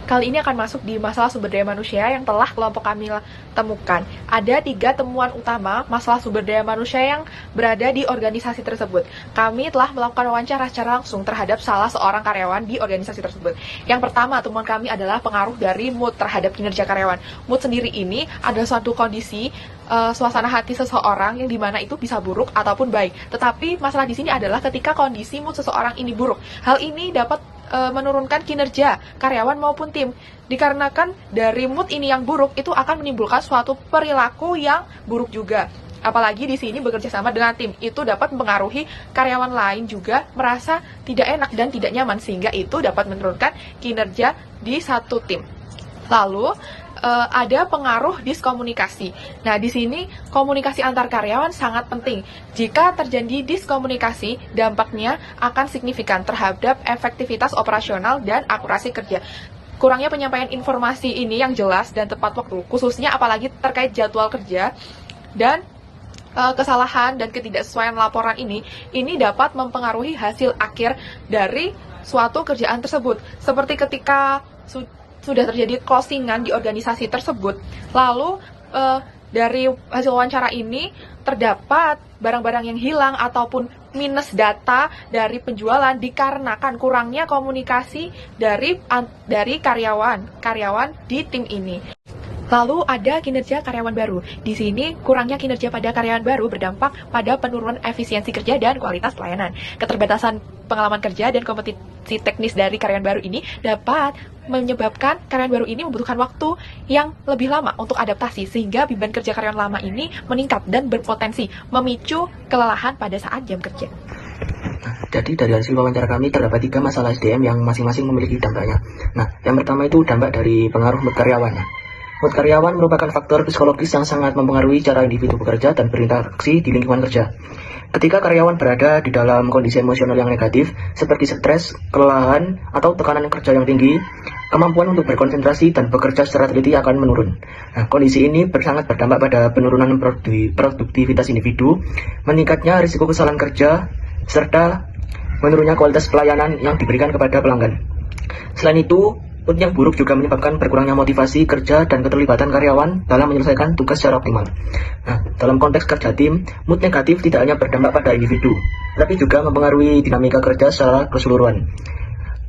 Kali ini akan masuk di masalah sumber daya manusia yang telah kelompok kami temukan. Ada 3 temuan utama masalah sumber daya manusia yang berada di organisasi tersebut. Kami telah melakukan wawancara secara langsung terhadap salah seorang karyawan di organisasi tersebut. Yang pertama, temuan kami adalah pengaruh dari mood terhadap kinerja karyawan. Mood sendiri ini adalah suatu kondisi suasana hati seseorang yang dimana itu bisa buruk ataupun baik. Tetapi masalah di sini adalah ketika kondisi mood seseorang ini buruk. Hal ini dapat menurunkan kinerja karyawan maupun tim. Dikarenakan dari mood ini yang buruk itu akan menimbulkan suatu perilaku yang buruk juga. Apalagi di sini bekerja sama dengan tim, itu dapat mempengaruhi karyawan lain juga merasa tidak enak dan tidak nyaman, sehingga itu dapat menurunkan kinerja di satu tim. Lalu ada pengaruh diskomunikasi. Nah, di sini komunikasi antar karyawan sangat penting. Jika terjadi diskomunikasi, dampaknya akan signifikan terhadap efektivitas operasional dan akurasi kerja. Kurangnya penyampaian informasi ini yang jelas dan tepat waktu, khususnya apalagi terkait jadwal kerja dan kesalahan dan ketidaksesuaian laporan ini dapat mempengaruhi hasil akhir dari suatu kerjaan tersebut. Seperti ketika sudah terjadi closingan di organisasi tersebut, lalu dari hasil wawancara ini terdapat barang-barang yang hilang ataupun minus data dari penjualan dikarenakan kurangnya komunikasi dari karyawan di tim ini. Lalu ada kinerja karyawan baru. Di sini kurangnya kinerja pada karyawan baru berdampak pada penurunan efisiensi kerja dan kualitas pelayanan. Keterbatasan pengalaman kerja dan kompetensi teknis dari karyawan baru ini dapat menyebabkan karyawan baru ini membutuhkan waktu yang lebih lama untuk adaptasi, sehingga beban kerja karyawan lama ini meningkat dan berpotensi memicu kelelahan pada saat jam kerja. Jadi dari hasil wawancara kami terdapat 3 masalah SDM yang masing-masing memiliki dampaknya. Nah, yang pertama itu dampak dari pengaruh mood karyawan. Mood karyawan merupakan faktor psikologis yang sangat mempengaruhi cara individu bekerja dan berinteraksi di lingkungan kerja. Ketika karyawan berada di dalam kondisi emosional yang negatif, seperti stres, kelelahan, atau tekanan kerja yang tinggi, kemampuan untuk berkonsentrasi dan bekerja secara teliti akan menurun. Nah, kondisi ini sangat berdampak pada penurunan produktivitas individu, meningkatnya risiko kesalahan kerja, serta menurunnya kualitas pelayanan yang diberikan kepada pelanggan. Selain itu, mood yang buruk juga menyebabkan berkurangnya motivasi kerja dan keterlibatan karyawan dalam menyelesaikan tugas secara optimal. Nah, dalam konteks kerja tim, mood negatif tidak hanya berdampak pada individu, tapi juga mempengaruhi dinamika kerja secara keseluruhan.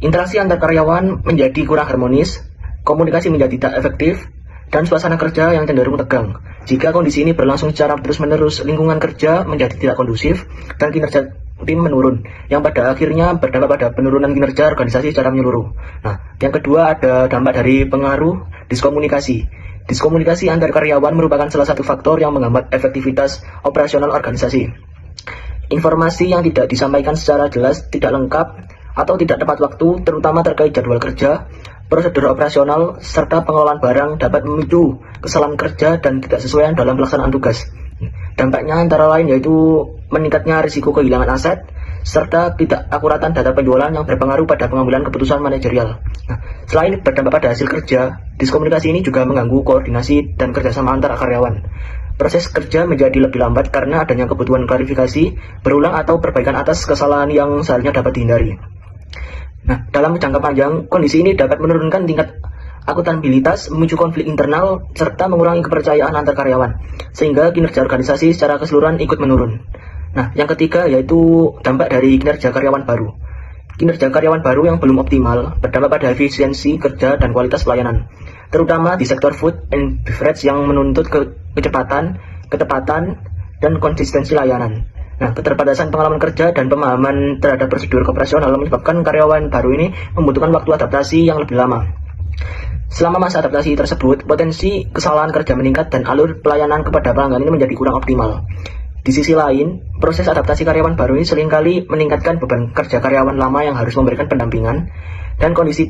Interaksi antar karyawan menjadi kurang harmonis, komunikasi menjadi tidak efektif, dan suasana kerja yang cenderung tegang. Jika kondisi ini berlangsung secara terus-menerus, lingkungan kerja menjadi tidak kondusif dan kinerja tim menurun, yang pada akhirnya berdampak pada penurunan kinerja organisasi secara menyeluruh. Nah, yang kedua ada dampak dari pengaruh diskomunikasi. Diskomunikasi antar karyawan merupakan salah satu faktor yang menghambat efektivitas operasional organisasi. Informasi yang tidak disampaikan secara jelas, tidak lengkap, atau tidak tepat waktu, terutama terkait jadwal kerja, prosedur operasional, serta pengelolaan barang dapat memicu kesalahan kerja dan ketidaksesuaian dalam pelaksanaan tugas. Dampaknya antara lain yaitu meningkatnya risiko kehilangan aset, serta tidak akuratan data penjualan yang berpengaruh pada pengambilan keputusan manajerial. Nah, selain berdampak pada hasil kerja, diskomunikasi ini juga mengganggu koordinasi dan kerjasama antar karyawan. Proses kerja menjadi lebih lambat karena adanya kebutuhan klarifikasi, berulang atau perbaikan atas kesalahan yang seharusnya dapat dihindari. Nah, dalam jangka panjang, kondisi ini dapat menurunkan tingkat akuntabilitas, memicu konflik internal, serta mengurangi kepercayaan antar karyawan, sehingga kinerja organisasi secara keseluruhan ikut menurun. Nah, yang ketiga yaitu dampak dari kinerja karyawan baru. Kinerja karyawan baru yang belum optimal berdampak pada efisiensi kerja dan kualitas pelayanan, terutama di sektor food and beverage yang menuntut kecepatan, ketepatan, dan konsistensi layanan. Nah, keterbatasan pengalaman kerja dan pemahaman terhadap prosedur operasional menyebabkan karyawan baru ini membutuhkan waktu adaptasi yang lebih lama. Selama masa adaptasi tersebut, potensi kesalahan kerja meningkat dan alur pelayanan kepada pelanggan ini menjadi kurang optimal. Di sisi lain, proses adaptasi karyawan baru ini seringkali meningkatkan beban kerja karyawan lama yang harus memberikan pendampingan dan kondisi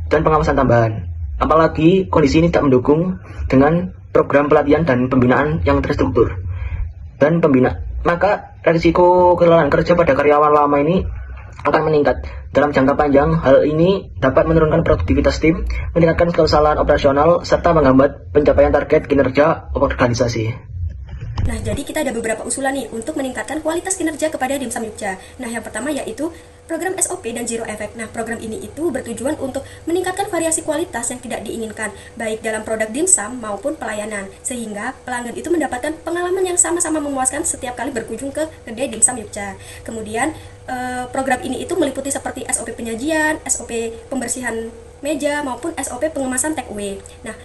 dan pengawasan tambahan. Apalagi kondisi ini tak mendukung dengan program pelatihan dan pembinaan yang terstruktur. Maka risiko kelelahan kerja pada karyawan lama ini akan meningkat. Dalam jangka panjang, hal ini dapat menurunkan produktivitas tim, meningkatkan kesalahan operasional, serta menghambat pencapaian target kinerja organisasi. Nah, jadi kita ada beberapa usulan nih untuk meningkatkan kualitas kinerja kepada Dimsum Yogja. Nah, yang pertama yaitu program SOP dan Zero Effect. Nah, program ini itu bertujuan untuk meningkatkan variasi kualitas yang tidak diinginkan, baik dalam produk dimsum maupun pelayanan, sehingga pelanggan itu mendapatkan pengalaman yang sama-sama memuaskan setiap kali berkunjung ke kedai Dimsum Yogja. Kemudian, program ini itu meliputi seperti SOP penyajian, SOP pembersihan meja, maupun SOP pengemasan take away. Nah,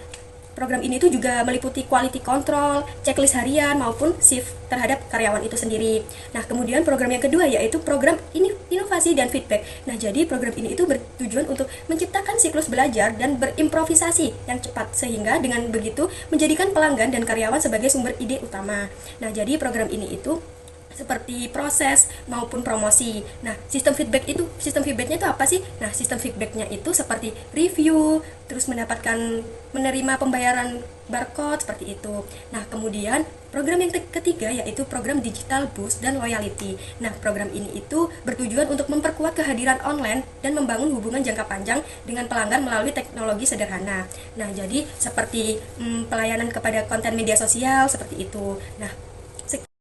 program ini tuh juga meliputi quality control, checklist harian maupun shift terhadap karyawan itu sendiri. Nah, kemudian program yang kedua yaitu program inovasi dan feedback. Nah, jadi program ini itu bertujuan untuk menciptakan siklus belajar dan berimprovisasi yang cepat, sehingga dengan begitu menjadikan pelanggan dan karyawan sebagai sumber ide utama. Nah, jadi program ini itu seperti proses maupun promosi. Nah, sistem feedbacknya itu apa sih? Nah, sistem feedbacknya itu seperti review, terus menerima pembayaran barcode seperti itu. Nah, kemudian program yang ketiga yaitu program Digital Boost dan Loyalty. Nah, program ini itu bertujuan untuk memperkuat kehadiran online dan membangun hubungan jangka panjang dengan pelanggan melalui teknologi sederhana. Nah, jadi seperti pelayanan kepada konten media sosial seperti itu. Nah,